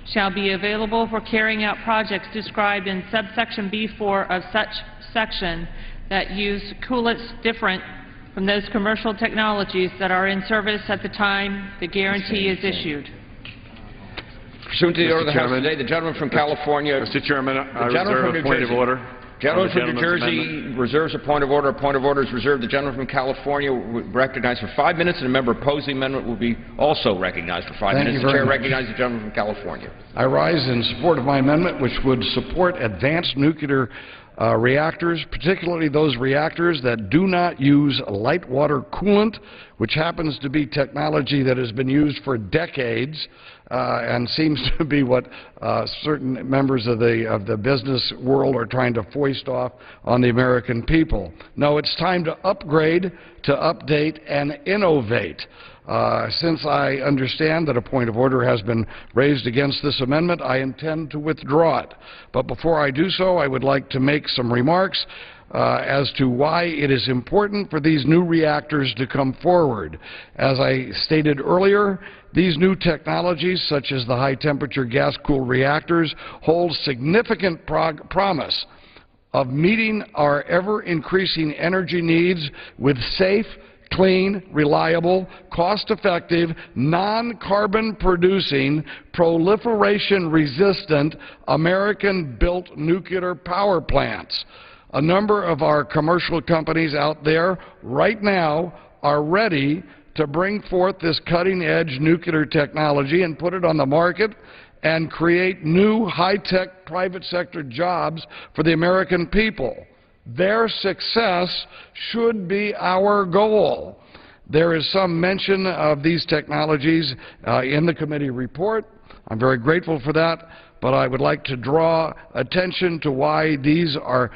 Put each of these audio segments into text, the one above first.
shall be available for carrying out projects described in subsection B4 of such section that use coolants different from those commercial technologies that are in service at the time the guarantee is issued. Pursuant to the order of the House today, the gentleman from California. Mr. Chairman, I reserve a point of order. Gentleman from New Jersey reserves a point of order. A point of order is reserved. The gentleman from California will be recognized for 5 minutes, and a member opposing the amendment will be also recognized for 5 minutes. The Chair recognizes the gentleman from California. I rise in support of my amendment, which would support advanced nuclear reactors, particularly those reactors that do not use light water coolant, which happens to be technology that has been used for decades and seems to be what certain members of the business world are trying to foist off on the American people. No, it's time to upgrade, to update, and innovate. Since I understand that a point of order has been raised against this amendment, I intend to withdraw it. But before I do so, I would like to make some remarks as to why it is important for these new reactors to come forward. As I stated earlier, these new technologies, such as the high-temperature gas-cooled reactors, hold significant promise of meeting our ever-increasing energy needs with safe, clean, reliable, cost-effective, non-carbon producing, proliferation-resistant, American-built nuclear power plants. A number of our commercial companies out there right now are ready to bring forth this cutting-edge nuclear technology and put it on the market and create new high-tech private sector jobs for the American people. Their success should be our goal. There is some mention of these technologies in the committee report. I'm very grateful for that, but I would like to draw attention to why these are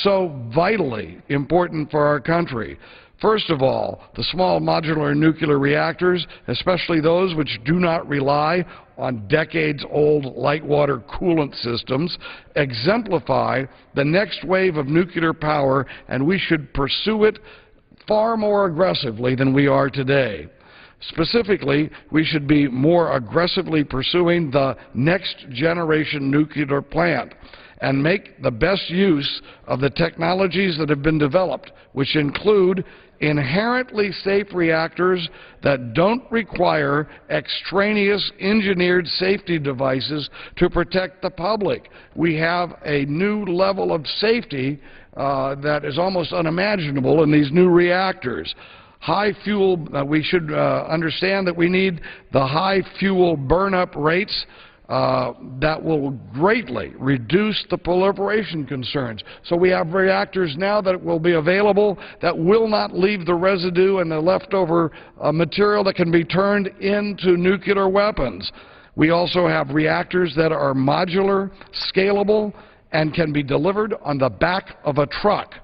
so vitally important for our country. First of all, the small modular nuclear reactors, especially those which do not rely on decades-old light water coolant systems, exemplify the next wave of nuclear power, and we should pursue it far more aggressively than we are today. Specifically, we should be more aggressively pursuing the next generation nuclear plant and make the best use of the technologies that have been developed, which include inherently safe reactors that don't require extraneous engineered safety devices to protect the public. We have a new level of safety that is almost unimaginable in these new reactors. High fuel, we should understand that we need the high fuel burn-up rates that will greatly reduce the proliferation concerns. So we have reactors now that will be available that will not leave the residue and the leftover material that can be turned into nuclear weapons. We also have reactors that are modular, scalable, and can be delivered on the back of a truck.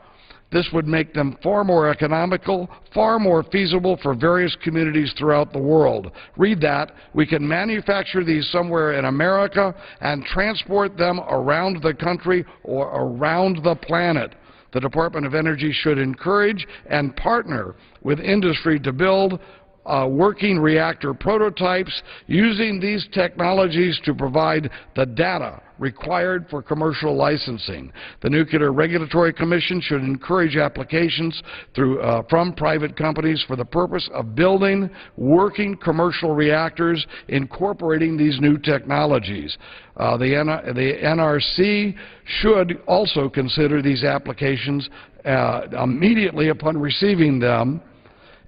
This would make them far more economical, far more feasible for various communities throughout the world. Read that. We can manufacture these somewhere in America and transport them around the country or around the planet. The Department of Energy should encourage and partner with industry to build working reactor prototypes using these technologies to provide the data required for commercial licensing. The Nuclear Regulatory Commission should encourage applications from private companies for the purpose of building working commercial reactors incorporating these new technologies. The NRC should also consider these applications immediately upon receiving them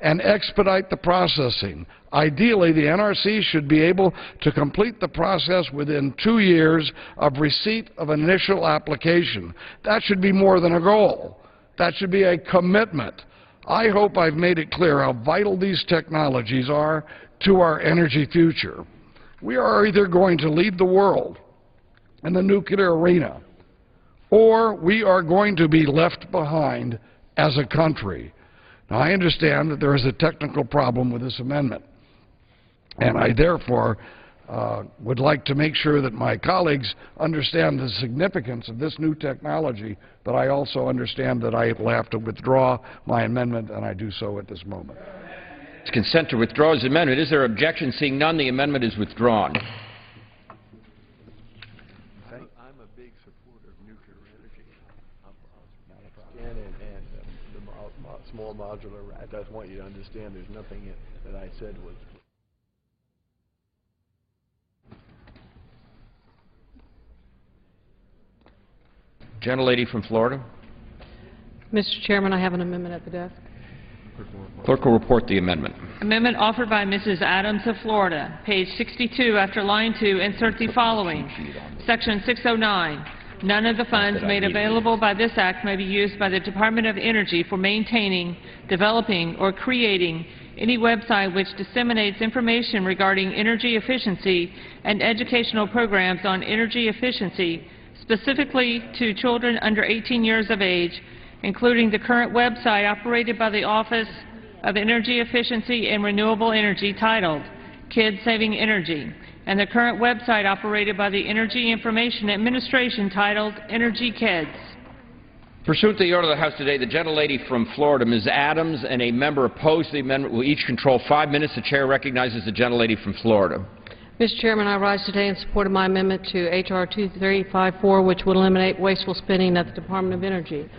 and expedite the processing. Ideally, the NRC should be able to complete the process within 2 years of receipt of an initial application. That should be more than a goal. That should be a commitment. I hope I've made it clear how vital these technologies are to our energy future. We are either going to lead the world in the nuclear arena, or we are going to be left behind as a country. Now, I understand that there is a technical problem with this amendment, and I therefore would like to make sure that my colleagues understand the significance of this new technology, but I also understand that I will have to withdraw my amendment, and I do so at this moment. Consent to withdraw his amendment. Is there objection? Seeing none, the amendment is withdrawn. I'm a big supporter of nuclear energy. And the small modular reactor. I just want you to understand there's nothing that I said was... Gentlelady from Florida. Mr. Chairman, I have an amendment at the desk. Clerk will report the amendment. Amendment offered by Mrs. Adams of Florida. Page 62, after line 2, insert the following. Section 609. None of the funds made available by this Act may be used by the Department of Energy for maintaining, developing, or creating any website which disseminates information regarding energy efficiency and educational programs on energy efficiency, specifically to children under 18 years of age, including the current website operated by the Office of Energy Efficiency and Renewable Energy titled Kids Saving Energy, and the current website operated by the Energy Information Administration titled Energy Kids. Pursuant to the order of the House today, the gentlelady from Florida, Ms. Adams, and a member opposed to the amendment will each control 5 minutes. The Chair recognizes the gentlelady from Florida. Mr. Chairman, I rise today in support of my amendment to H.R. 2354, which would eliminate wasteful spending at the Department of Energy.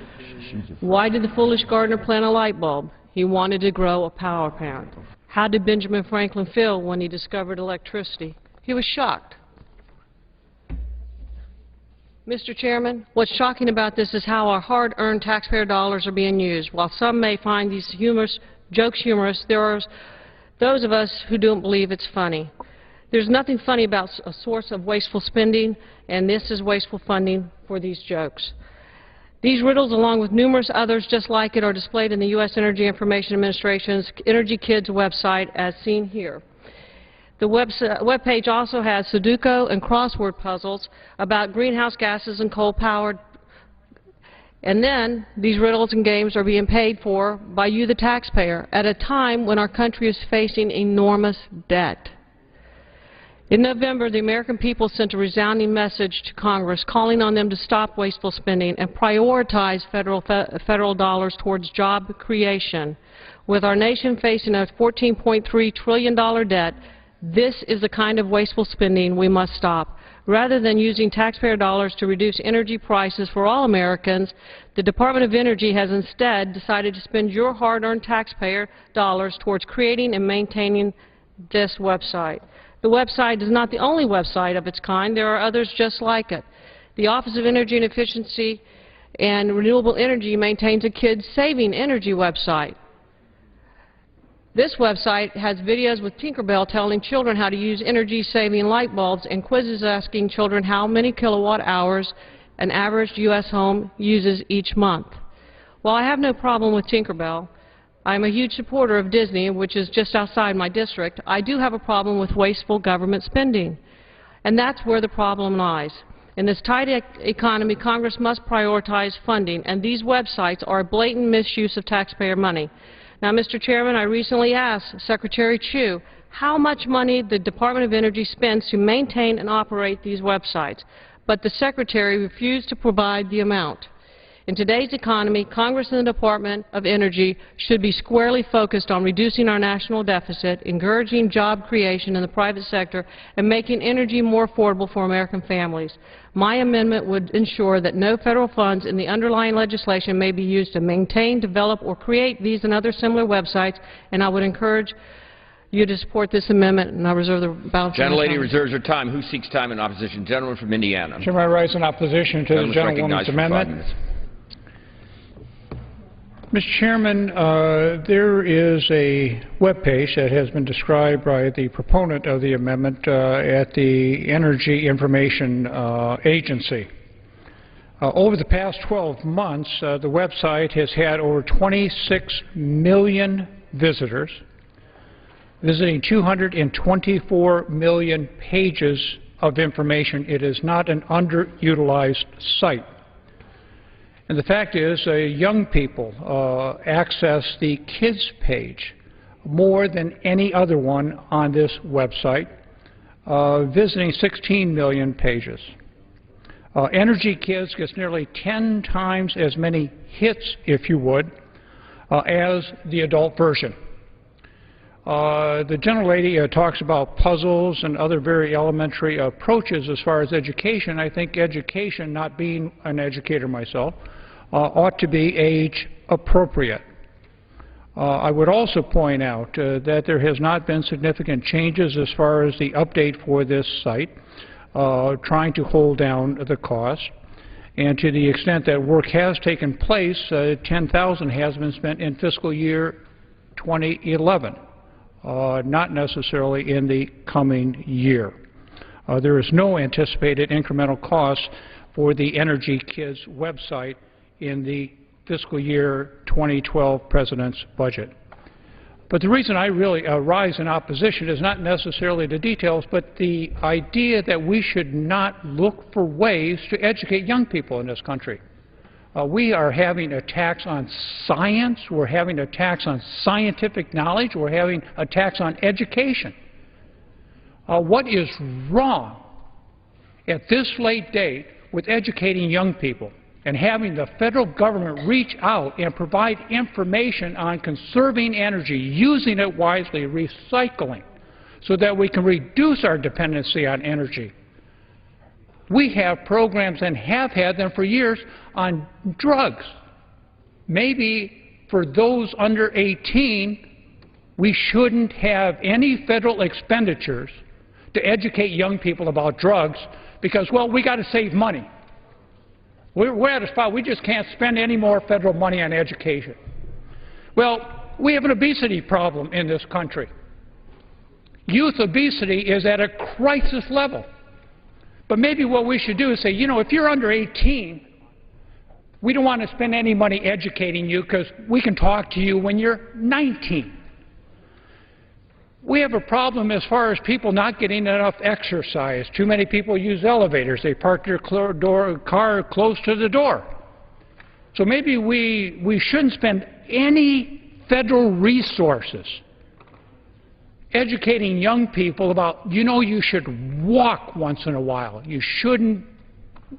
Why did the foolish gardener plant a light bulb? He wanted to grow a power plant. How did Benjamin Franklin feel when he discovered electricity? He was shocked. Mr. Chairman, what's shocking about this is how our hard-earned taxpayer dollars are being used. While some may find these jokes humorous, there are those of us who don't believe it's funny. There's nothing funny about a source of wasteful spending, and this is wasteful funding for these jokes. These riddles, along with numerous others just like it, are displayed in the U.S. Energy Information Administration's Energy Kids website, as seen here. The webpage also has Sudoku and crossword puzzles about greenhouse gases and coal-powered. And then these riddles and games are being paid for by you, the taxpayer, at a time when our country is facing enormous debt. In November, the American people sent a resounding message to Congress calling on them to stop wasteful spending and prioritize federal dollars towards job creation. With our nation facing a $14.3 trillion debt, this is the kind of wasteful spending we must stop. Rather than using taxpayer dollars to reduce energy prices for all Americans, the Department of Energy has instead decided to spend your hard-earned taxpayer dollars towards creating and maintaining this website. The website is not the only website of its kind. There are others just like it. The Office of Energy and Efficiency and Renewable Energy maintains a Kids Saving Energy website. This website has videos with Tinkerbell telling children how to use energy-saving light bulbs and quizzes asking children how many kilowatt hours an average U.S. home uses each month. While I have no problem with Tinkerbell, I am a huge supporter of Disney, which is just outside my district. I do have a problem with wasteful government spending, and that's where the problem lies. In this tight economy, Congress must prioritize funding, and these websites are a blatant misuse of taxpayer money. Now, Mr. Chairman, I recently asked Secretary Chu how much money the Department of Energy spends to maintain and operate these websites, but the Secretary refused to provide the amount. In today's economy, Congress and the Department of Energy should be squarely focused on reducing our national deficit, encouraging job creation in the private sector, and making energy more affordable for American families. My amendment would ensure that no federal funds in the underlying legislation may be used to maintain, develop, or create these and other similar websites, and I would encourage you to support this amendment, and I reserve the balance of my time. Gentlelady reserves her time. Who seeks time in opposition? Gentleman from Indiana. Chairman, I rise in opposition to the gentlewoman's amendment. Mr. Chairman, there is a web page that has been described by the proponent of the amendment at the Energy Information Agency. Over the past 12 months, the website has had over 26 million visitors, visiting 224 million pages of information. It is not an underutilized site. And the fact is, young people access the kids page more than any other one on this website, visiting 16 million pages. Energy Kids gets nearly 10 times as many hits, if you would, as the adult version. The gentlelady talks about puzzles and other very elementary approaches as far as education. I think education, not being an educator myself, ought to be age appropriate. I would also point out that there has not been significant changes as far as the update for this site, trying to hold down the cost. And to the extent that work has taken place, $10,000 has been spent in fiscal year 2011, not necessarily in the coming year. There is no anticipated incremental cost for the Energy Kids website in the fiscal year 2012 President's budget. But the reason I really rise in opposition is not necessarily the details, but the idea that we should not look for ways to educate young people in this country. We are having attacks on science, we're having attacks on scientific knowledge, we're having attacks on education. What is wrong at this late date with educating young people and having the federal government reach out and provide information on conserving energy, using it wisely, recycling, so that we can reduce our dependency on energy? We have programs and have had them for years on drugs. Maybe for those under 18, we shouldn't have any federal expenditures to educate young people about drugs because, well, we got to save money. We're at a spot we just can't spend any more federal money on education. Well, we have an obesity problem in this country. Youth obesity is at a crisis level. But maybe what we should do is say, you know, if you're under 18, we don't want to spend any money educating you because we can talk to you when you're 19. We have a problem as far as people not getting enough exercise. Too many people use elevators. They park their car close to the door. So maybe we shouldn't spend any federal resources educating young people about, you know, you should walk once in a while. You shouldn't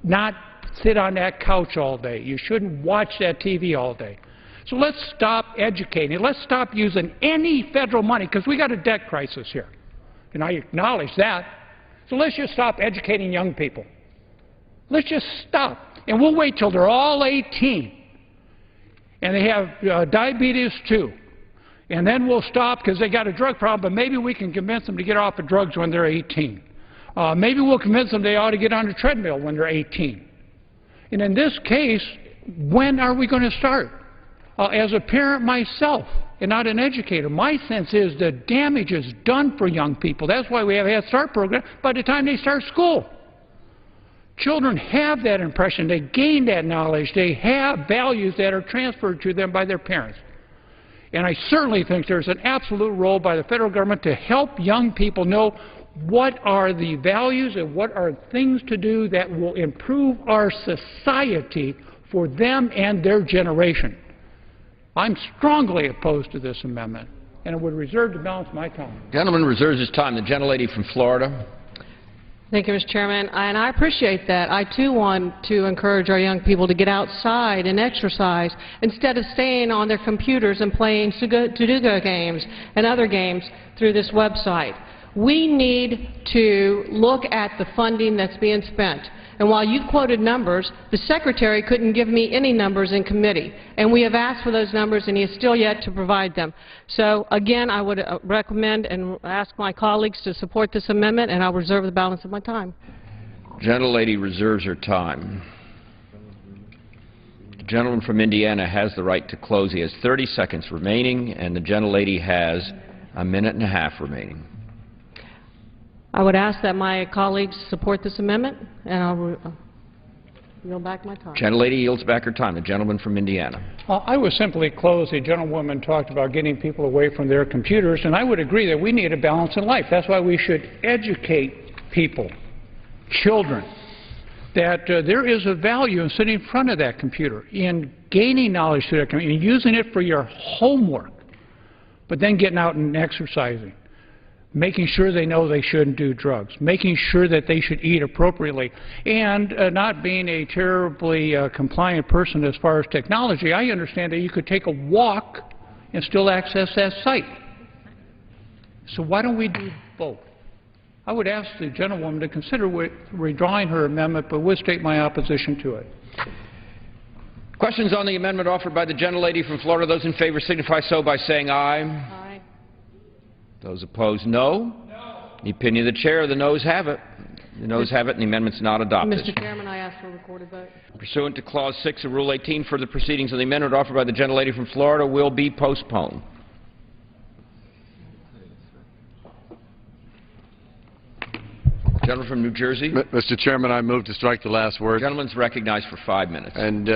not sit on that couch all day. You shouldn't watch that TV all day. So let's stop educating. Let's stop using any federal money, because we got a debt crisis here. And I acknowledge that. So let's just stop educating young people. Let's just stop. And we'll wait till they're all 18. And they have diabetes too. And then we'll stop because they got a drug problem, but maybe we can convince them to get off of drugs when they're 18. Maybe we'll convince them they ought to get on a treadmill when they're 18. And in this case, when are we going to start? As a parent myself and not an educator, my sense is the damage is done for young people. That's why we have a Head Start program by the time they start school. Children have that impression. They gain that knowledge. They have values that are transferred to them by their parents. And I certainly think there's an absolute role by the federal government to help young people know what are the values and what are things to do that will improve our society for them and their generation. I'm strongly opposed to this amendment, and I would reserve the balance of my time. Gentleman reserves his time. The gentlelady from Florida. Thank you, Mr. Chairman. And I appreciate that. I, too, want to encourage our young people to get outside and exercise instead of staying on their computers and playing Sudoku games and other games through this website. We need to look at the funding that's being spent. And while you quoted numbers, the Secretary couldn't give me any numbers in committee. And we have asked for those numbers, and he has still yet to provide them. So, again, I would recommend and ask my colleagues to support this amendment, and I'll reserve the balance of my time. Gentlelady reserves her time. The gentleman from Indiana has the right to close. He has 30 seconds remaining, and the gentlelady has a minute and a half remaining. I would ask that my colleagues support this amendment, and I'll yield back my time. Gentlelady yields back her time. The gentleman from Indiana. I would simply close. The gentlewoman talked about getting people away from their computers, and I would agree that we need a balance in life. That's why we should educate people, children, that there is a value in sitting in front of that computer, in gaining knowledge through that computer, in using it for your homework, but then getting out and exercising. Making sure they know they shouldn't do drugs, making sure that they should eat appropriately, and not being a terribly compliant person as far as technology. I understand that you could take a walk and still access that site. So why don't we do both? I would ask the gentlewoman to consider withdrawing her amendment, but would state my opposition to it. Questions on the amendment offered by the gentlelady from Florida? Those in favor signify so by saying aye. Aye. Those opposed, no. No. The opinion of the chair, the noes have it. The noes have it, and the amendment's not adopted. Mr. Chairman, I ask for a recorded vote. Pursuant to Clause 6 of Rule 18, further proceedings on the amendment offered by the gentlelady from Florida will be postponed. Gentleman from New Jersey. Mr. Chairman, I move to strike the last word. The gentleman's recognized for 5 minutes. And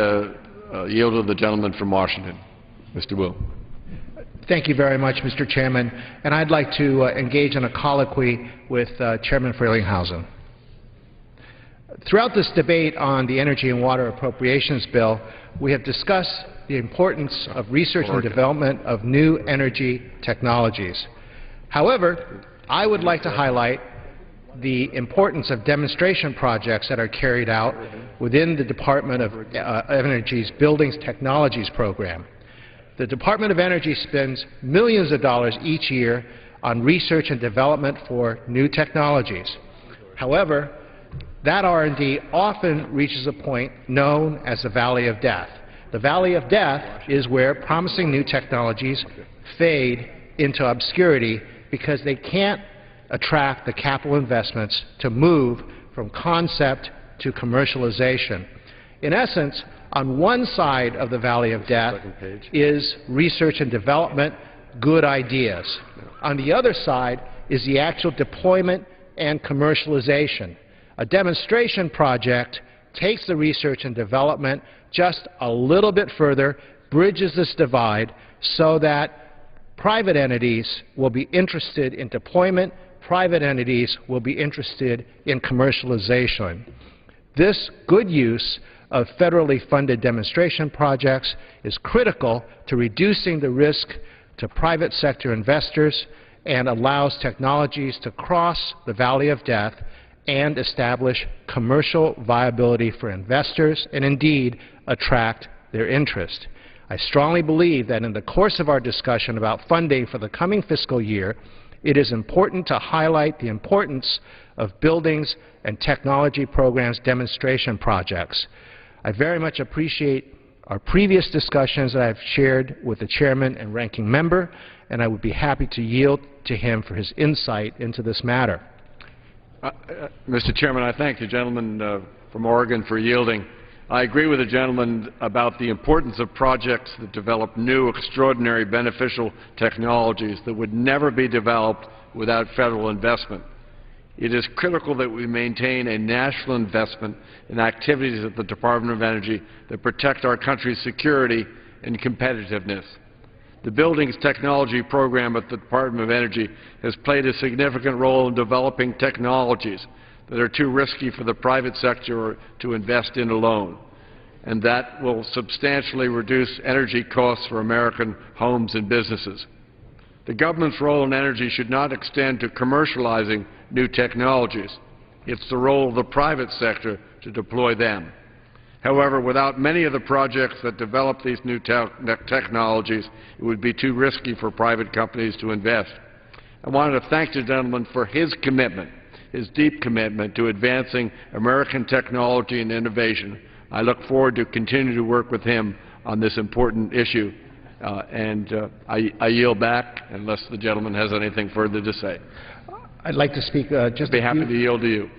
yield to the gentleman from Washington, Mr. Wu. Thank you very much, Mr. Chairman. And I'd like to engage in a colloquy with Chairman Frelinghuysen. Throughout this debate on the Energy and Water Appropriations Bill, we have discussed the importance of research and development of new energy technologies. However, I would like to highlight the importance of demonstration projects that are carried out within the Department of Energy's Buildings Technologies program. The Department of Energy spends millions of dollars each year on research and development for new technologies. However, that R&D often reaches a point known as the Valley of Death. The Valley of Death is where promising new technologies fade into obscurity because they can't attract the capital investments to move from concept to commercialization. In essence, on one side of the Valley of Death is research and development, good ideas. On the other side is the actual deployment and commercialization. A demonstration project takes the research and development just a little bit further, bridges this divide so that private entities will be interested in deployment, private entities will be interested in commercialization. This good use of federally funded demonstration projects is critical to reducing the risk to private sector investors and allows technologies to cross the Valley of Death and establish commercial viability for investors and indeed attract their interest. I strongly believe that in the course of our discussion about funding for the coming fiscal year, it is important to highlight the importance of buildings and technology programs demonstration projects. I very much appreciate our previous discussions that I've shared with the chairman and ranking member, and I would be happy to yield to him for his insight into this matter. Mr. Chairman, I thank the gentleman from Oregon for yielding. I agree with the gentleman about the importance of projects that develop new, extraordinary, beneficial technologies that would never be developed without federal investment. It is critical that we maintain a national investment in activities at the Department of Energy that protect our country's security and competitiveness. The Buildings Technology Program at the Department of Energy has played a significant role in developing technologies that are too risky for the private sector to invest in alone, and that will substantially reduce energy costs for American homes and businesses. The government's role in energy should not extend to commercializing new technologies. It's the role of the private sector to deploy them. However, without many of the projects that develop these new technologies, it would be too risky for private companies to invest. I wanted to thank the gentleman for his commitment, his deep commitment to advancing American technology and innovation. I look forward to continuing to work with him on this important issue. I yield back unless the gentleman has anything further to say. I'd like to speak just be happy to yield to you.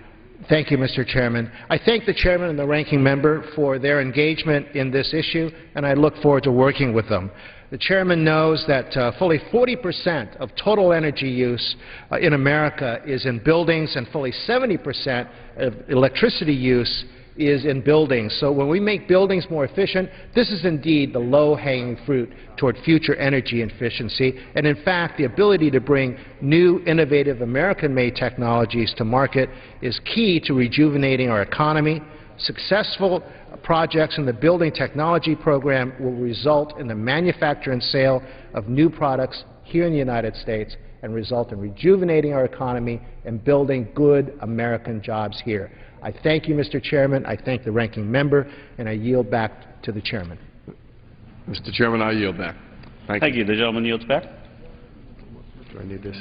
Thank you, Mr. Chairman. I thank the chairman and the ranking member for their engagement in this issue, and I look forward to working with them. The chairman knows that fully 40% of total energy use in America is in buildings, and fully 70% of electricity use is in buildings. So when we make buildings more efficient, this is indeed the low-hanging fruit toward future energy efficiency. And in fact, the ability to bring new, innovative, American-made technologies to market is key to rejuvenating our economy. Successful projects in the Building Technology Program will result in the manufacture and sale of new products here in the United States and result in rejuvenating our economy and building good American jobs here. I thank you, Mr. Chairman. I thank the ranking member, and I yield back to the chairman. Mr. Chairman, I yield back. Thank you. The gentleman yields back. Do I need this?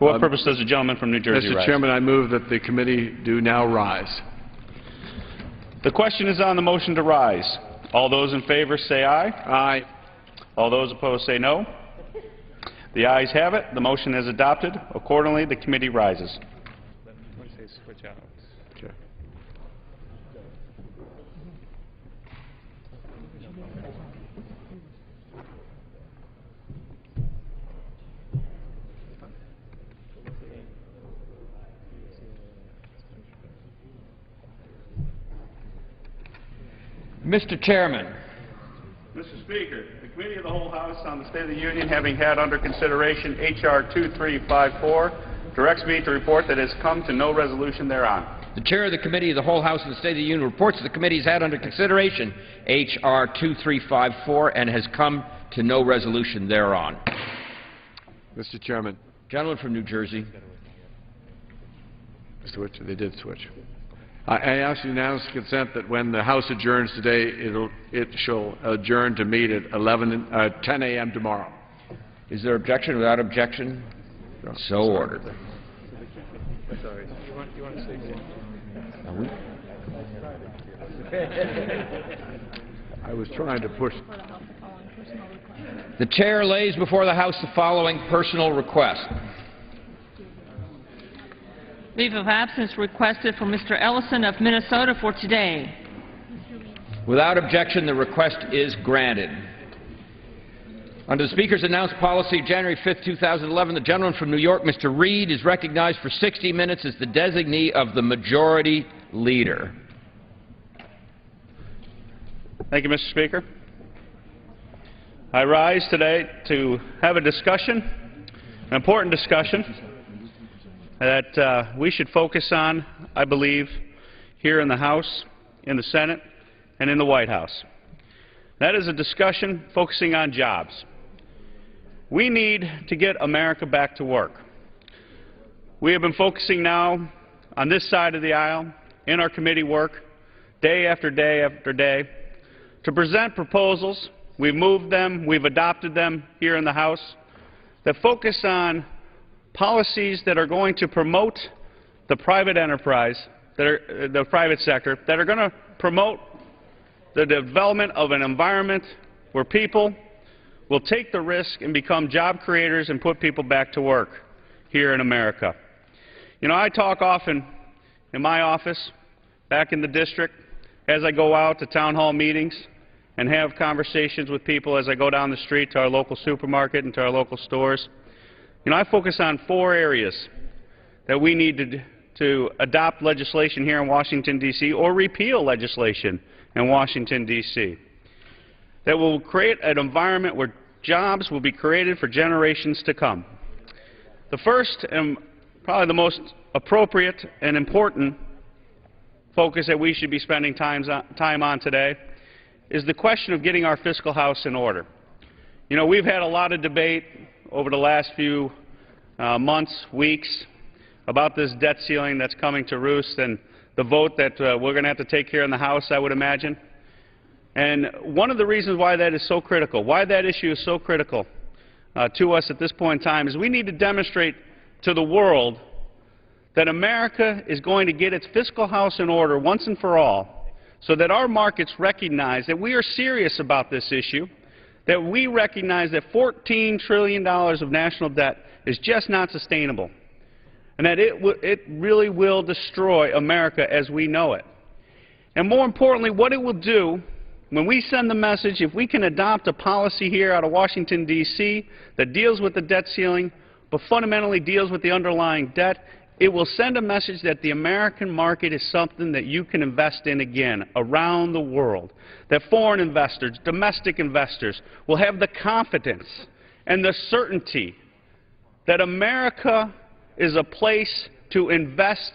For what purpose does the gentleman from New Jersey rise? Mr. Chairman, I move that the committee do now rise. The question is on the motion to rise. All those in favor say aye. Aye. All those opposed say no. The ayes have it. The motion is adopted. Accordingly, the committee rises. Okay. Mr. Chairman. Mr. Speaker, the Committee of the Whole House on the State of the Union, having had under consideration H.R. 2354, directs me to report that it has come to no resolution thereon. The Chair of the Committee of the Whole House of the State of the Union reports that the committee has had under consideration H.R. 2354 and has come to no resolution thereon. Mr. Chairman. Gentleman from New Jersey. They did switch. I ask unanimous consent that when the House adjourns today, it shall adjourn to meet at 10 a.m. tomorrow. Is there objection? Without objection? No. So ordered. Sorry. You want to say I was trying to push. The Chair lays before the House the following personal request. Leave of absence requested for Mr. Ellison of Minnesota for today. Without objection, the request is granted. Under the Speaker's announced policy, January 5, 2011, the gentleman from New York, Mr. Reed, is recognized for 60 minutes as the designee of the Majority Leader. Thank you, Mr. Speaker. I rise today to have a discussion, an important discussion, that we should focus on, I believe, here in the House, in the Senate, and in the White House. That is a discussion focusing on jobs. We need to get America back to work. We have been focusing now on this side of the aisle, in our committee work, day after day after day, to present proposals. We've moved them, we've adopted them here in the House, that focus on policies that are going to promote the private enterprise, the private sector, that are going to promote the development of an environment where people will take the risk and become job creators and put people back to work here in America. You know, I talk often in my office, back in the district, as I go out to town hall meetings and have conversations with people as I go down the street to our local supermarket and to our local stores. You know, I focus on 4 areas that we need to adopt legislation here in Washington, D.C., or repeal legislation in Washington, D.C., that will create an environment where jobs will be created for generations to come. The first and probably the most appropriate and important focus that we should be spending time on today is the question of getting our fiscal house in order. You know, we've had a lot of debate over the last few months, weeks, about this debt ceiling that's coming to roost and the vote that we're going to have to take here in the House, I would imagine. And one of the reasons why that is so critical, why that issue is so critical to us at this point in time, is we need to demonstrate to the world that America is going to get its fiscal house in order once and for all, so that our markets recognize that we are serious about this issue, that we recognize that $14 trillion of national debt is just not sustainable, and that it really will destroy America as we know it. And more importantly, what it will do, when we send the message, if we can adopt a policy here out of Washington, D.C. that deals with the debt ceiling, but fundamentally deals with the underlying debt, it will send a message that the American market is something that you can invest in again around the world, that foreign investors, domestic investors will have the confidence and the certainty that America is a place to invest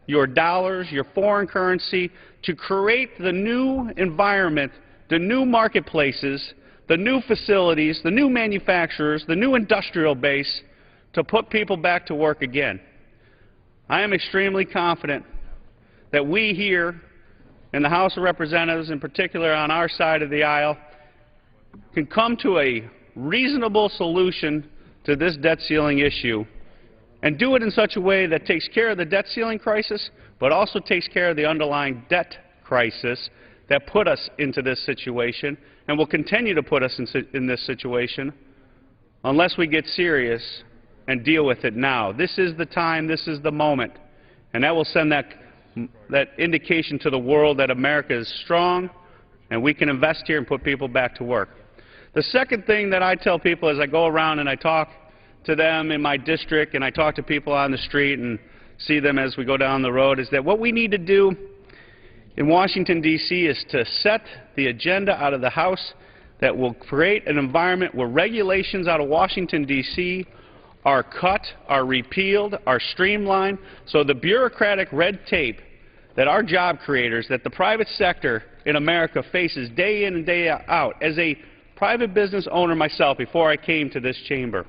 your dollars, your foreign currency, to create the new environment, the new marketplaces, the new facilities, the new manufacturers, the new industrial base to put people back to work again. I am extremely confident that we here in the House of Representatives, in particular on our side of the aisle, can come to a reasonable solution to this debt ceiling issue and do it in such a way that takes care of the debt ceiling crisis, but also takes care of the underlying debt crisis that put us into this situation and will continue to put us in this situation unless we get serious and deal with it now. This is the time, this is the moment, and that will send that indication to the world that America is strong and we can invest here and put people back to work. The second thing that I tell people as I go around and I talk to them in my district and I talk to people on the street and see them as we go down the road is that what we need to do in Washington, D.C. is to set the agenda out of the House that will create an environment where regulations out of Washington, D.C. are cut, are repealed, are streamlined, so the bureaucratic red tape that our job creators, that the private sector in America faces day in and day out. As a private business owner myself before I came to this chamber,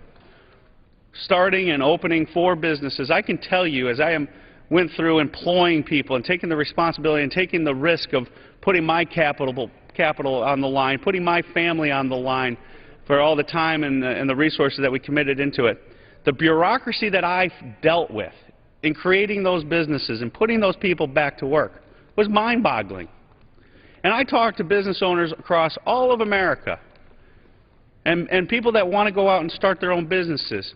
starting and opening 4 businesses, I can tell you as I went through employing people and taking the responsibility and taking the risk of putting my capital on the line, putting my family on the line for all the time and the resources that we committed into it. The bureaucracy that I dealt with in creating those businesses and putting those people back to work was mind-boggling. And I talked to business owners across all of America and people that want to go out and start their own businesses.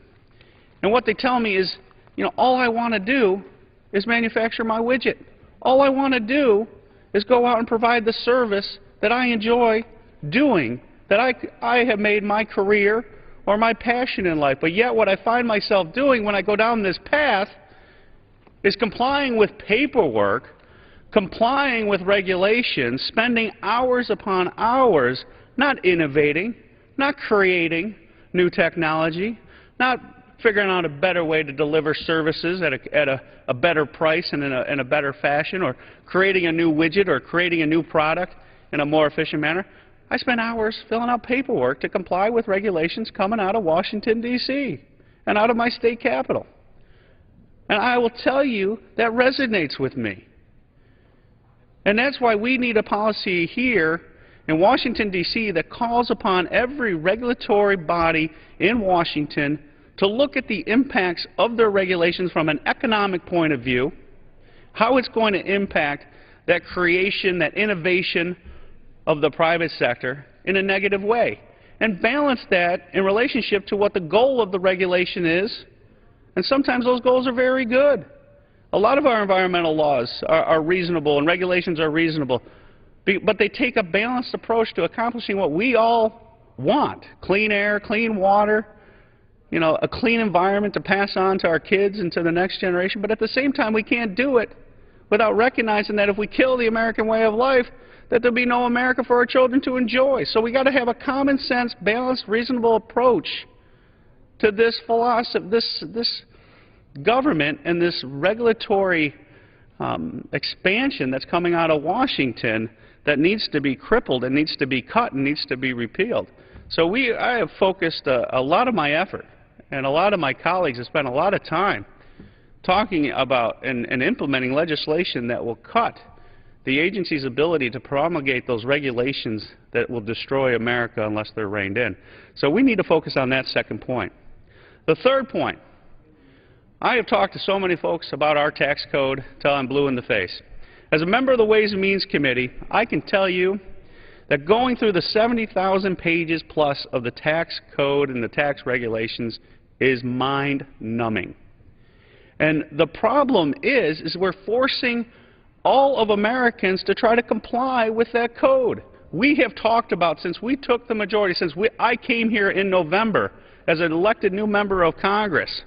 And what they tell me is, you know, all I want to do is manufacture my widget. All I want to do is go out and provide the service that I enjoy doing, that I have made my career or my passion in life. But yet what I find myself doing when I go down this path is complying with paperwork, complying with regulations, spending hours upon hours, not innovating, not creating new technology, not figuring out a better way to deliver services at a better price and in a better fashion, or creating a new widget or creating a new product in a more efficient manner. I spend hours filling out paperwork to comply with regulations coming out of Washington, D.C. and out of my state capital. And I will tell you that resonates with me. And that's why we need a policy here in Washington, D.C. that calls upon every regulatory body in Washington to look at the impacts of their regulations from an economic point of view, how it's going to impact that creation, that innovation of the private sector in a negative way, and balance that in relationship to what the goal of the regulation is. And sometimes those goals are very good. A lot of our environmental laws are reasonable and regulations are reasonable, but they take a balanced approach to accomplishing what we all want: clean air, clean water, you know, a clean environment to pass on to our kids and to the next generation. But at the same time, we can't do it without recognizing that if we kill the American way of life, that there'll be no America for our children to enjoy. So we got to have a common sense, balanced, reasonable approach to this philosophy, this government and this regulatory expansion that's coming out of Washington that needs to be crippled and needs to be cut and needs to be repealed. So I have focused a lot of my effort, and a lot of my colleagues have spent a lot of time talking about and implementing legislation that will cut the agency's ability to promulgate those regulations that will destroy America unless they're reined in. So we need to focus on that second point. The third point, I have talked to so many folks about our tax code till I'm blue in the face. As a member of the Ways and Means Committee, I can tell you that going through the 70,000 pages plus of the tax code and the tax regulations is mind-numbing. And the problem is we're forcing all of Americans to try to comply with that code. We have talked about, since we took the majority, since I came here in November as an elected new member of Congress,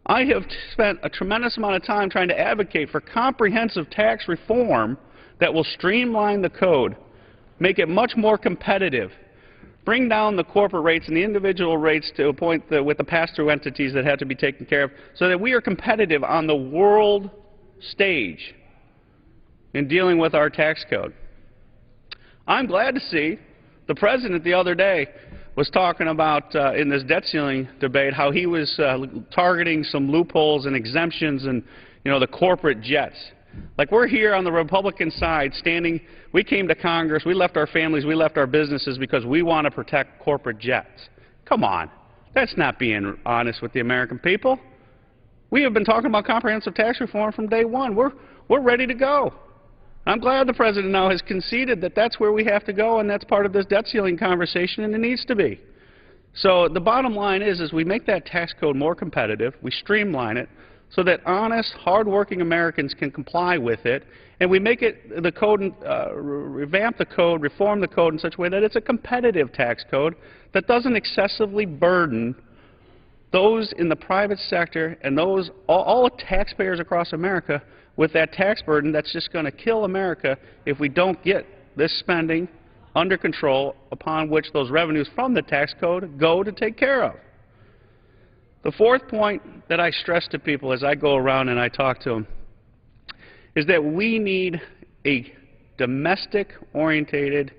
I have spent a tremendous amount of time trying to advocate for comprehensive tax reform that will streamline the code, make it much more competitive, bring down the corporate rates and the individual rates to a point with the pass-through entities that have to be taken care of, so that we are competitive on the world stage in dealing with our tax code. I'm glad to see the President the other day was talking about, in this debt ceiling debate, how he was targeting some loopholes and exemptions and, you know, the corporate jets. Like, we're here on the Republican side standing, we came to Congress, we left our families, we left our businesses because we want to protect corporate jets. Come on. That's not being honest with the American people. We have been talking about comprehensive tax reform from day one. We're ready to go. I'm glad the President now has conceded that that's where we have to go, and that's part of this debt ceiling conversation, and it needs to be. So the bottom line is we make that tax code more competitive, we streamline it, so that honest, hard-working Americans can comply with it, and we make it the code, revamp the code, reform the code in such a way that it's a competitive tax code that doesn't excessively burden those in the private sector and those all taxpayers across America with that tax burden that's just going to kill America if we don't get this spending under control upon which those revenues from the tax code go to take care of. The fourth point that I stress to people as I go around and I talk to them is that we need a domestic-oriented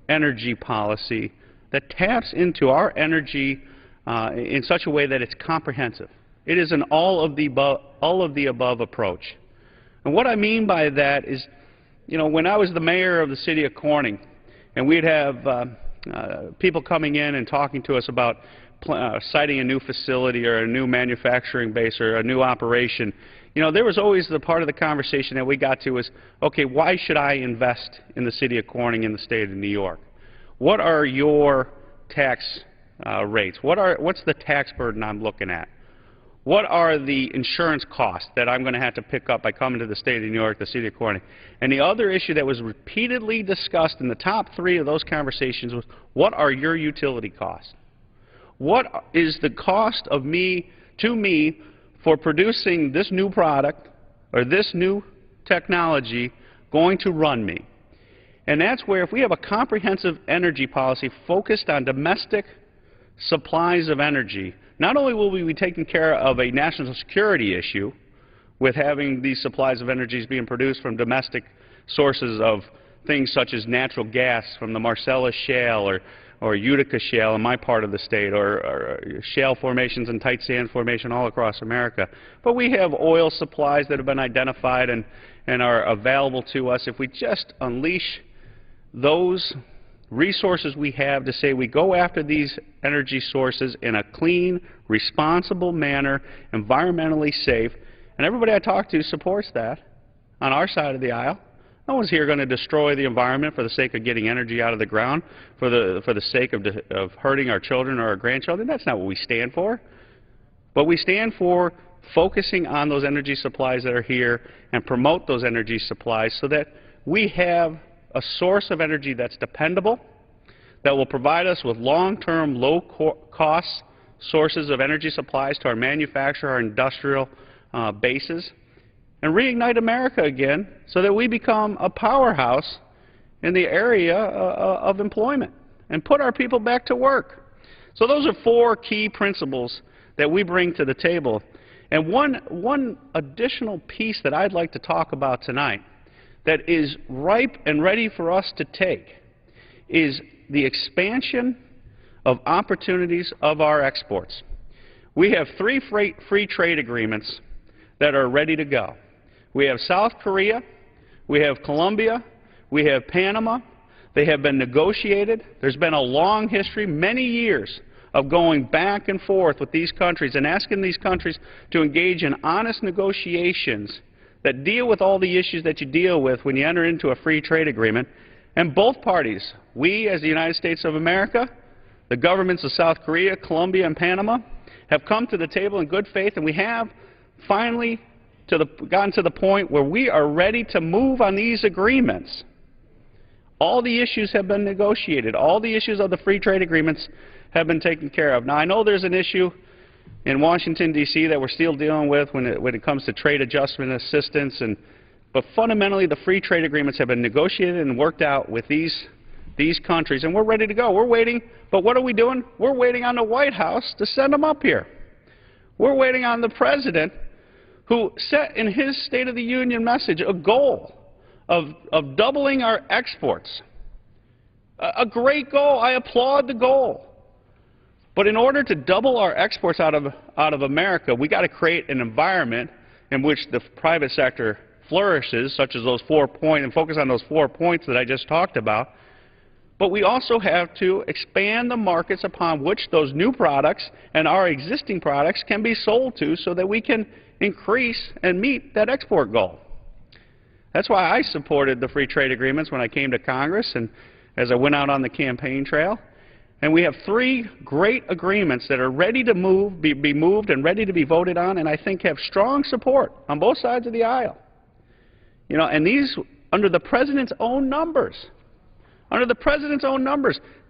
energy policy that taps into our energy in such a way that it's comprehensive. It is an all-of-the-above approach. And what I mean by that is, you know, when I was the mayor of the city of Corning, and we'd have people coming in and talking to us about citing a new facility or a new manufacturing base or a new operation, you know, there was always the part of the conversation that we got to was, okay, why should I invest in the city of Corning in the state of New York? What are your tax rates? What's the tax burden I'm looking at? What are the insurance costs that I'm going to have to pick up by coming to the state of New York, the city of Corning? And the other issue that was repeatedly discussed in the top three of those conversations was, what are your utility costs? What is the cost of me for producing this new product or this new technology going to run me? And that's where, if we have a comprehensive energy policy focused on domestic supplies of energy, not only will we be taking care of a national security issue with having these supplies of energies being produced from domestic sources of things such as natural gas from the Marcellus Shale or Utica Shale in my part of the state, or shale formations and tight sand formation all across America. But we have oil supplies that have been identified and are available to us. If we just unleash those resources we have to say we go after these energy sources in a clean, responsible manner, environmentally safe, and everybody I talk to supports that on our side of the aisle. No one's here going to destroy the environment for the sake of getting energy out of the ground, for the sake of hurting our children or our grandchildren. That's not what we stand for. But we stand for focusing on those energy supplies that are here and promote those energy supplies so that we have a source of energy that's dependable, that will provide us with long-term, low-cost sources of energy supplies to our manufacturer, our industrial bases, and reignite America again so that we become a powerhouse in the area of employment and put our people back to work. So those are four key principles that we bring to the table. And one additional piece that I'd like to talk about tonight that is ripe and ready for us to take is the expansion of opportunities of our exports. We have three free trade agreements that are ready to go. We have South Korea, we have Colombia, we have Panama. They have been negotiated. There's been a long history, many years, of going back and forth with these countries and asking these countries to engage in honest negotiations that deal with all the issues that you deal with when you enter into a free trade agreement. And both parties, we as the United States of America, the governments of South Korea, Colombia, and Panama, have come to the table in good faith, and we have finally gotten to the point where we are ready to move on these agreements. All the issues have been negotiated. All the issues of the free trade agreements have been taken care of. Now, I know there's an issue in Washington, D.C. that we're still dealing with when it comes to trade adjustment assistance, but fundamentally the free trade agreements have been negotiated and worked out with these countries, and we're ready to go. We're waiting, but what are we doing? We're waiting on the White House to send them up here. We're waiting on the President, who set in his State of the Union message a goal of doubling our exports. A great goal. I applaud the goal. But in order to double our exports out of America, we got to create an environment in which the private sector flourishes, such as those 4 points, and focus on those 4 points that I just talked about. but we also have to expand the markets upon which those new products and our existing products can be sold to so that we can increase and meet that export goal. That's why I supported the free trade agreements when I came to Congress and as I went out on the campaign trail. And we have 3 great agreements that are ready to be moved and ready to be voted on, and I think have strong support on both sides of the aisle. You know, and these, under the President's own numbers,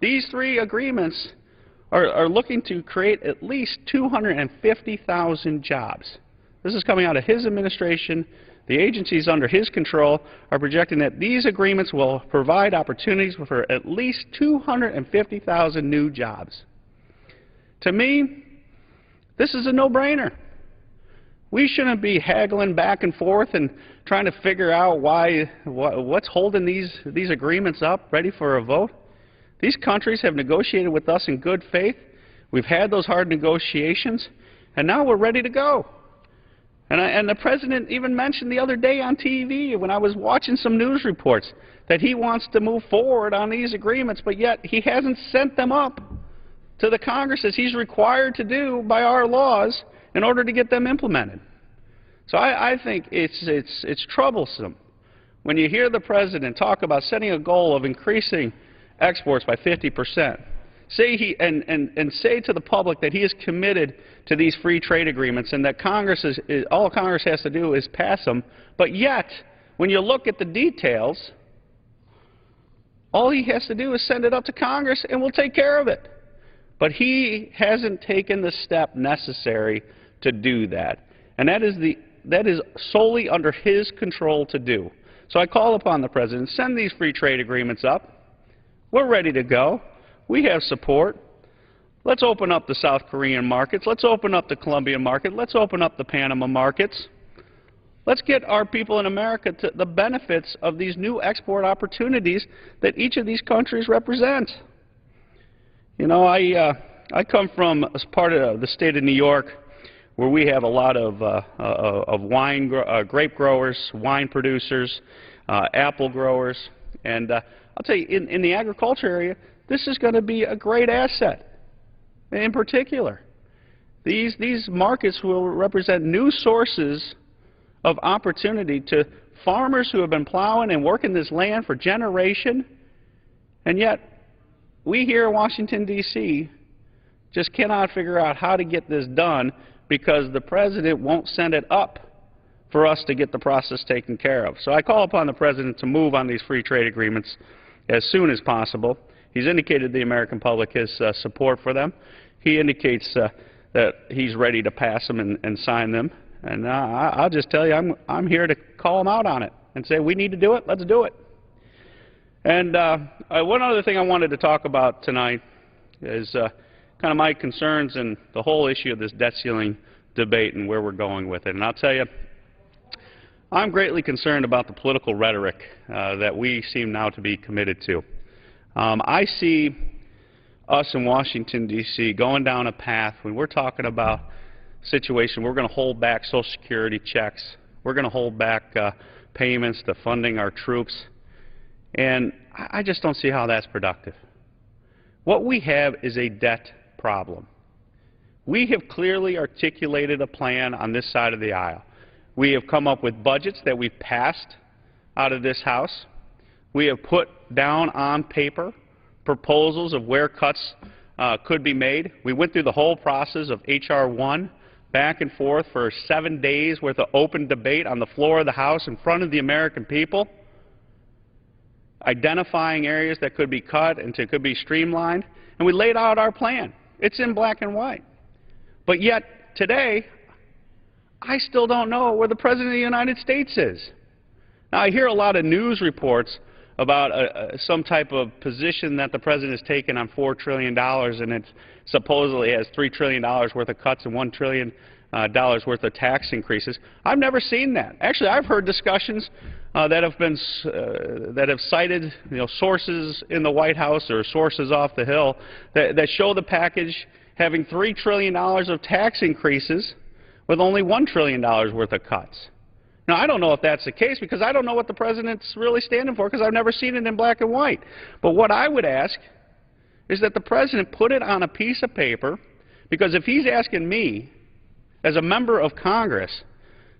these 3 agreements are looking to create at least 250,000 jobs. This is coming out of his administration. The agencies under his control are projecting that these agreements will provide opportunities for at least 250,000 new jobs. To me, this is a no-brainer. We shouldn't be haggling back and forth and trying to figure out what's holding these agreements up, ready for a vote. These countries have negotiated with us in good faith. We've had those hard negotiations, and now we're ready to go. And the President even mentioned the other day on TV when I was watching some news reports that he wants to move forward on these agreements, but yet he hasn't sent them up to the Congress as he's required to do by our laws in order to get them implemented. So I think it's troublesome when you hear the President talk about setting a goal of increasing exports by 50%. Say say to the public that he is committed to these free trade agreements and that all Congress has to do is pass them, but yet, when you look at the details, all he has to do is send it up to Congress and we'll take care of it. But he hasn't taken the step necessary to do that. And that is solely under his control to do. So I call upon the President, send these free trade agreements up. We're ready to go. We have support. Let's open up the South Korean markets. Let's open up the Colombian market. Let's open up the Panama markets. Let's get our people in America to the benefits of these new export opportunities that each of these countries represent. You know, I come from a part of the state of New York where we have a lot of grape growers, wine producers, apple growers, and I'll tell you, in the agriculture area, this is going to be a great asset. In particular, these markets will represent new sources of opportunity to farmers who have been plowing and working this land for generations, and yet we here in Washington, D.C. just cannot figure out how to get this done because the President won't send it up for us to get the process taken care of. So I call upon the President to move on these free trade agreements as soon as possible. He's indicated the American public his support for them. He indicates that he's ready to pass them and sign them. And I'll just tell you, I'm here to call him out on it and say we need to do it. Let's do it. And one other thing I wanted to talk about tonight is kind of my concerns and the whole issue of this debt ceiling debate and where we're going with it. And I'll tell you, I'm greatly concerned about the political rhetoric that we seem now to be committed to. I see us in Washington, D.C. going down a path when we're talking about a situation we're going to hold back Social Security checks, we're going to hold back payments to funding our troops, and I just don't see how that's productive. What we have is a debt problem. We have clearly articulated a plan on this side of the aisle. We have come up with budgets that we've passed out of this House. We have put down on paper proposals of where cuts could be made. We went through the whole process of H.R. 1 back and forth for 7 days worth of open debate on the floor of the House in front of the American people, identifying areas that could be cut and could be streamlined, and we laid out our plan. It's in black and white. But yet, today, I still don't know where the President of the United States is. Now, I hear a lot of news reports about some type of position that the President has taken on $4 trillion, and it supposedly has $3 trillion worth of cuts and $1 trillion worth of tax increases. I've never seen that. Actually, I've heard discussions that have cited sources in the White House or sources off the Hill that show the package having $3 trillion of tax increases with only $1 trillion worth of cuts. Now, I don't know if that's the case because I don't know what the president's really standing for because I've never seen it in black and white. But what I would ask is that the president put it on a piece of paper, because if he's asking me, as a member of Congress,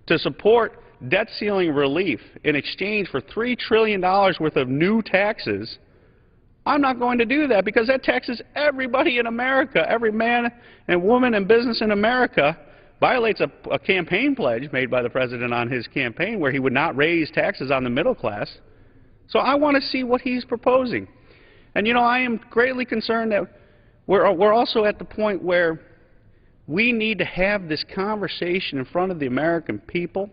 to support debt ceiling relief in exchange for $3 trillion worth of new taxes, I'm not going to do that, because that taxes everybody in America. Every man and woman and business in America violates a campaign pledge made by the president on his campaign where he would not raise taxes on the middle class. So I want to see what he's proposing. And, you know, I am greatly concerned that we're also at the point where we need to have this conversation in front of the American people.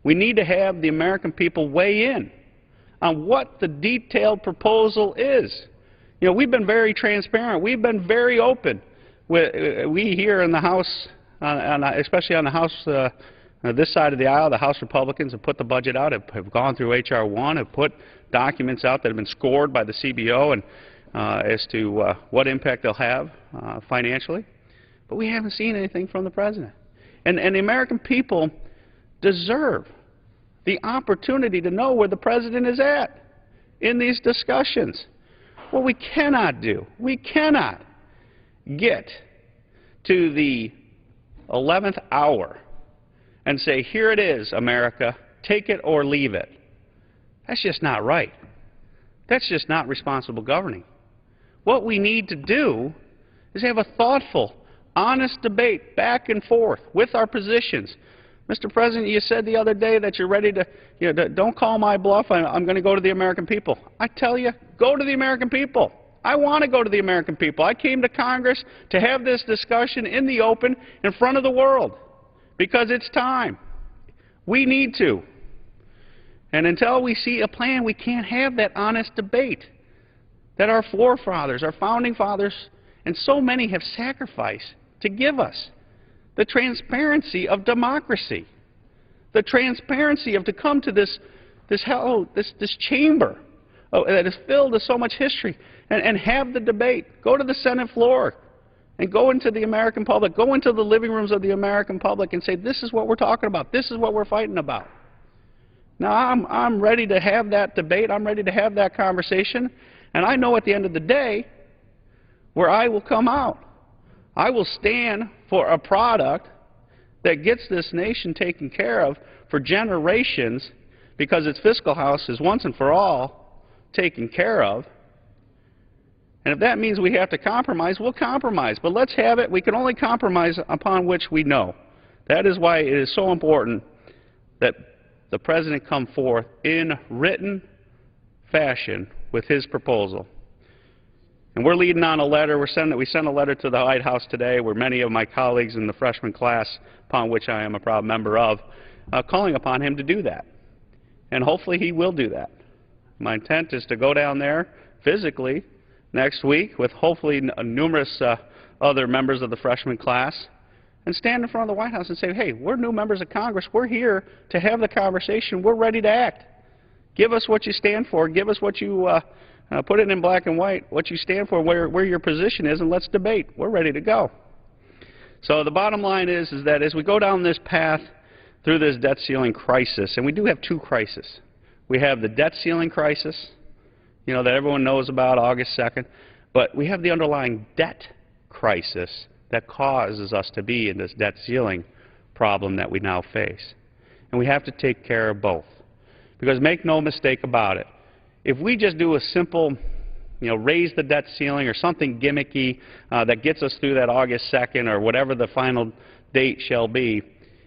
We need to have the American people weigh in on what the detailed proposal is. You know, we've been very transparent. We've been very open. We here in the House, especially on the House, this side of the aisle, the House Republicans have put the budget out, have gone through H.R. 1, have put documents out that have been scored by the CBO and as to what impact they'll have financially. But we haven't seen anything from the president. And the American people deserve the opportunity to know where the president is at in these discussions. What we cannot do, we cannot get to the 11th hour and say, here it is, America, take it or leave it. That's just not right. That's just not responsible governing. What we need to do is have a thoughtful, honest debate back and forth with our positions. Mr. President, you said the other day that you're ready to, don't call my bluff, I'm going to go to the American people. I tell you, go to the American people. I want to go to the American people. I came to Congress to have this discussion in the open in front of the world because it's time. We need to. And until we see a plan, we can't have that honest debate that our forefathers, our founding fathers, and so many have sacrificed to give us. The transparency of democracy. The transparency of to come to this chamber that is filled with so much history and have the debate. Go to the Senate floor and go into the American public. Go into the living rooms of the American public and say, this is what we're talking about. This is what we're fighting about. Now, I'm ready to have that debate. I'm ready to have that conversation. And I know at the end of the day where I will come out. I will stand for a product that gets this nation taken care of for generations because its fiscal house is once and for all taken care of. And if that means we have to compromise, we'll compromise. But let's have it. We can only compromise upon which we know. That is why it is so important that the President come forth in written fashion with his proposal. And we're leading on a letter. We sent a letter to the White House today where many of my colleagues in the freshman class, upon which I am a proud member of, calling upon him to do that. And hopefully he will do that. My intent is to go down there physically next week with hopefully numerous other members of the freshman class and stand in front of the White House and say, hey, we're new members of Congress. We're here to have the conversation. We're ready to act. Give us what you stand for. Give us what you put it in black and white, what you stand for, where your position is, and let's debate. We're ready to go. So the bottom line is that as we go down this path through this debt ceiling crisis, and we do have two crises. We have the debt ceiling crisis, that everyone knows about, August 2nd, but we have the underlying debt crisis that causes us to be in this debt ceiling problem that we now face. And we have to take care of both. Because make no mistake about it, if we just do a simple, raise the debt ceiling or something gimmicky that gets us through that August 2nd or whatever the final date shall be,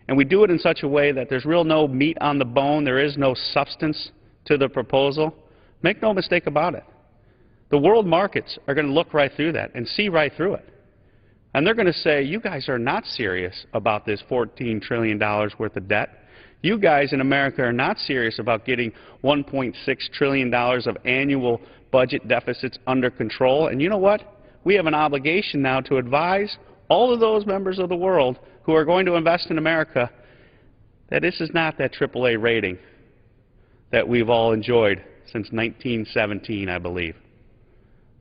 and we do it in such a way that there's no meat on the bone, there is no substance to the proposal, make no mistake about it. The world markets are going to look right through that and see right through it. And they're going to say, you guys are not serious about this $14 trillion worth of debt. You guys in America are not serious about getting $1.6 trillion of annual budget deficits under control. And you know what? We have an obligation now to advise all of those members of the world who are going to invest in America that this is not that AAA rating that we've all enjoyed since 1917, I believe.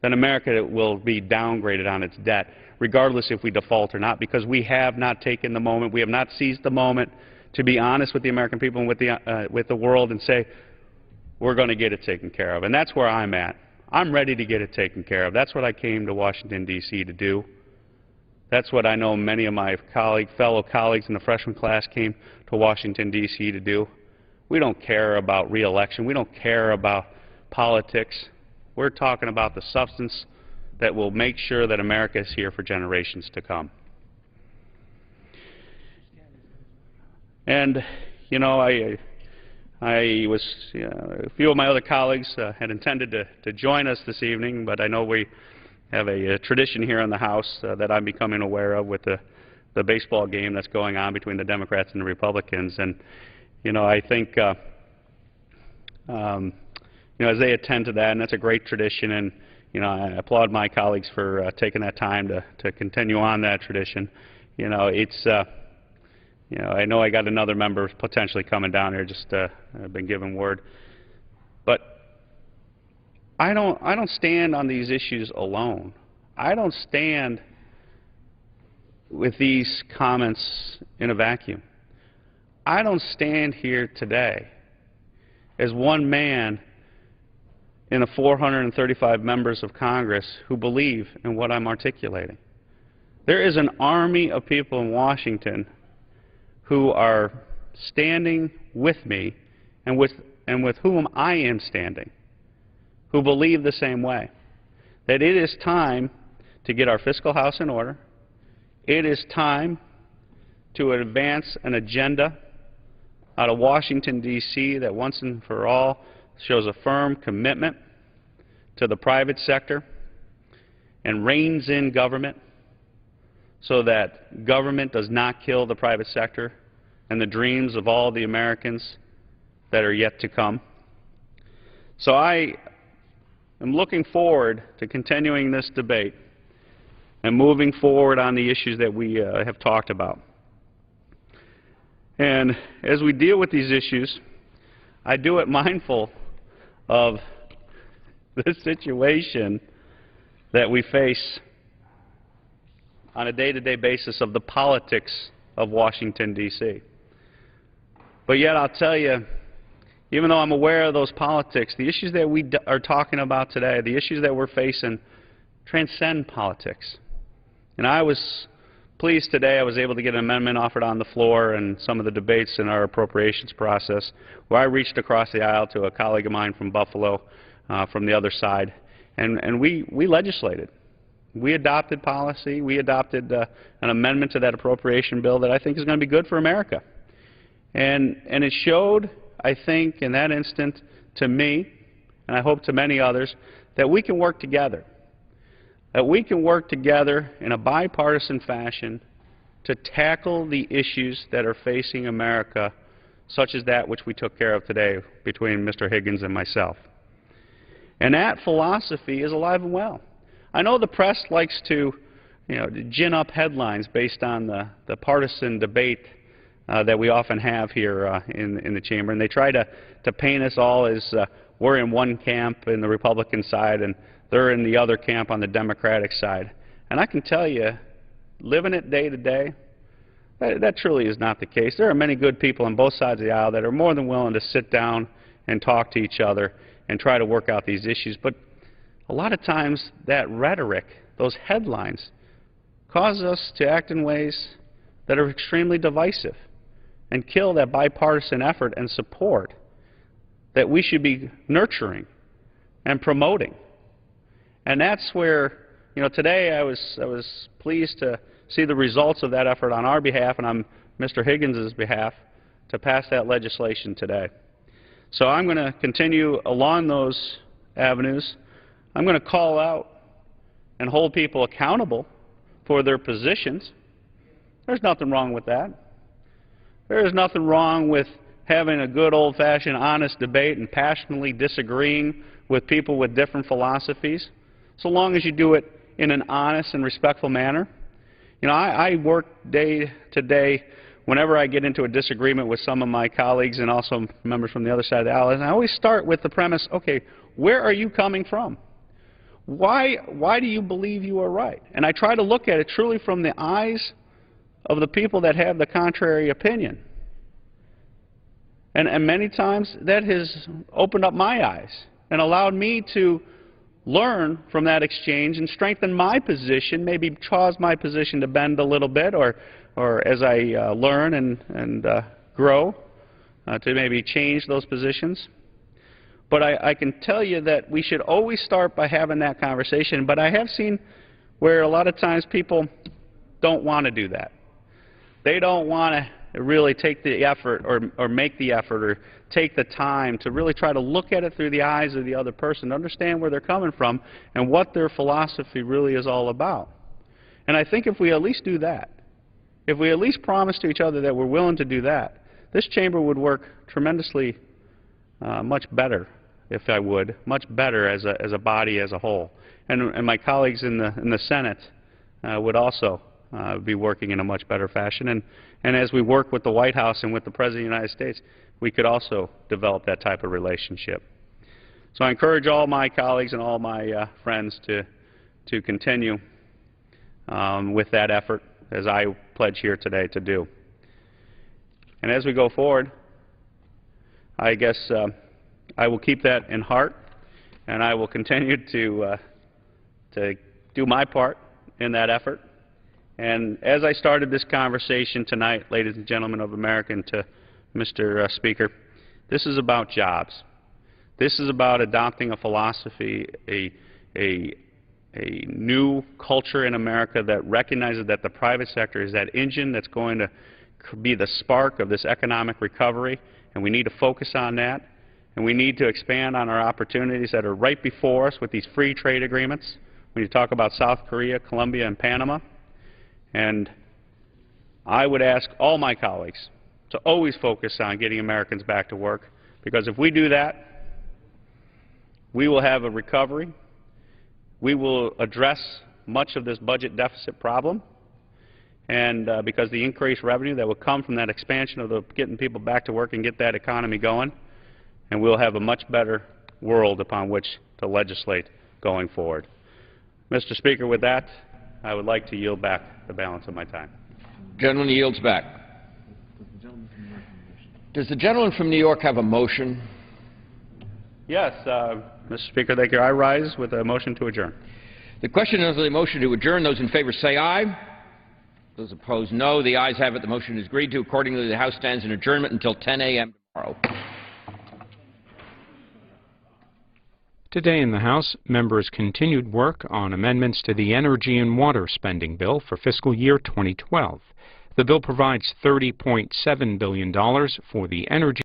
Then America will be downgraded on its debt, regardless if we default or not, because we have not taken the moment, we have not seized the moment to be honest with the American people and with the world and say, we're going to get it taken care of. And that's where I'm at. I'm ready to get it taken care of. That's what I came to Washington, D.C. to do. That's what I know many of my fellow colleagues in the freshman class came to Washington, D.C. to do. We don't care about re-election. We don't care about politics. We're talking about the substance that will make sure that America is here for generations to come. And, you know, a few of my other colleagues had intended to join us this evening, but I know we have a tradition here in the House that I'm becoming aware of with the baseball game that's going on between the Democrats and the Republicans. And, you know, I think, you know, as they attend to that, and that's a great tradition, and, you know, I applaud my colleagues for taking that time to continue on that tradition. You know, it's, you know, I know I got another member potentially coming down here, just I've been given word. But I don't stand on these issues alone. I don't stand with these comments in a vacuum. I don't stand here today as one man in the 435 members of Congress who believe in what I'm articulating. There is an army of people in Washington who are standing with me and with whom I am standing, who believe the same way, that it is time to get our fiscal house in order. It is time to advance an agenda out of Washington, D.C. that once and for all shows a firm commitment to the private sector and reins in government so that government does not kill the private sector and the dreams of all the Americans that are yet to come. So I am looking forward to continuing this debate and moving forward on the issues that we have talked about. And as we deal with these issues, I do it mindful of the situation that we face on a day-to-day basis of the politics of Washington, D.C. But yet I'll tell you, even though I'm aware of those politics, the issues that we are talking about today, the issues that we're facing, transcend politics. And I was pleased today I was able to get an amendment offered on the floor and some of the debates in our appropriations process where I reached across the aisle to a colleague of mine from Buffalo from the other side, and we legislated. We adopted policy. We adopted an amendment to that appropriation bill that I think is going to be good for America. And it showed, I think, in that instant to me, and I hope to many others, that we can work together. That we can work together in a bipartisan fashion to tackle the issues that are facing America, such as that which we took care of today between Mr. Higgins and myself. And that philosophy is alive and well. I know the press likes to, you know, gin up headlines based on the partisan debate that we often have here in the chamber, and they try to paint us all as we're in one camp in the Republican side and they're in the other camp on the Democratic side. And I can tell you, living it day to day, that truly is not the case. There are many good people on both sides of the aisle that are more than willing to sit down and talk to each other and try to work out these issues. But a lot of times that rhetoric, those headlines, cause us to act in ways that are extremely divisive and kill that bipartisan effort and support that we should be nurturing and promoting. And that's where, you know, today I was pleased to see the results of that effort on our behalf and on Mr. Higgins' behalf to pass that legislation today. So I'm going to continue along those avenues. I'm going to call out and hold people accountable for their positions. There's nothing wrong with that. There is nothing wrong with having a good old-fashioned honest debate and passionately disagreeing with people with different philosophies, so long as you do it in an honest and respectful manner. You know, I work day to day whenever I get into a disagreement with some of my colleagues and also members from the other side of the aisle, and I always start with the premise, okay, where are you coming from? Why do you believe you are right? And I try to look at it truly from the eyes of the people that have the contrary opinion. And many times that has opened up my eyes and allowed me to learn from that exchange and strengthen my position, maybe cause my position to bend a little bit, or as I learn and grow, to maybe change those positions. But I can tell you that we should always start by having that conversation. But I have seen where a lot of times people don't want to do that. They don't want to really take the effort or make the effort or take the time to really try to look at it through the eyes of the other person, to understand where they're coming from and what their philosophy really is all about. And I think if we at least do that, if we at least promise to each other that we're willing to do that, this chamber would work tremendously much better, if I would, much better as a body as a whole. And my colleagues in the Senate would also be working in a much better fashion. And as we work with the White House and with the President of the United States, we could also develop that type of relationship. So I encourage all my colleagues and all my friends to continue with that effort, as I pledge here today to do. And as we go forward, I guess I will keep that in heart, and I will continue to do my part in that effort. And as I started this conversation tonight, ladies and gentlemen of America, and to Mr. Speaker, this is about jobs. This is about adopting a philosophy, a new culture in America that recognizes that the private sector is that engine that's going to be the spark of this economic recovery, and we need to focus on that. And we need to expand on our opportunities that are right before us with these free trade agreements. When you talk about South Korea, Colombia, and Panama. And I would ask all my colleagues to always focus on getting Americans back to work, because if we do that, we will have a recovery. We will address much of this budget deficit problem, and because the increased revenue that will come from that expansion of getting people back to work and get that economy going, and we'll have a much better world upon which to legislate going forward. Mr. Speaker, with that, I would like to yield back the balance of my time. Gentleman yields back. Does the gentleman from New York have a motion? Yes, Mr. Speaker, thank you. I rise with a motion to adjourn. The question is the motion to adjourn. Those in favor say aye. Those opposed, no. The ayes have it. The motion is agreed to. Accordingly, the House stands in adjournment until 10 a.m. tomorrow. Today in the House, members continued work on amendments to the Energy and Water Spending Bill for fiscal year 2012. The bill provides $30.7 billion for the energy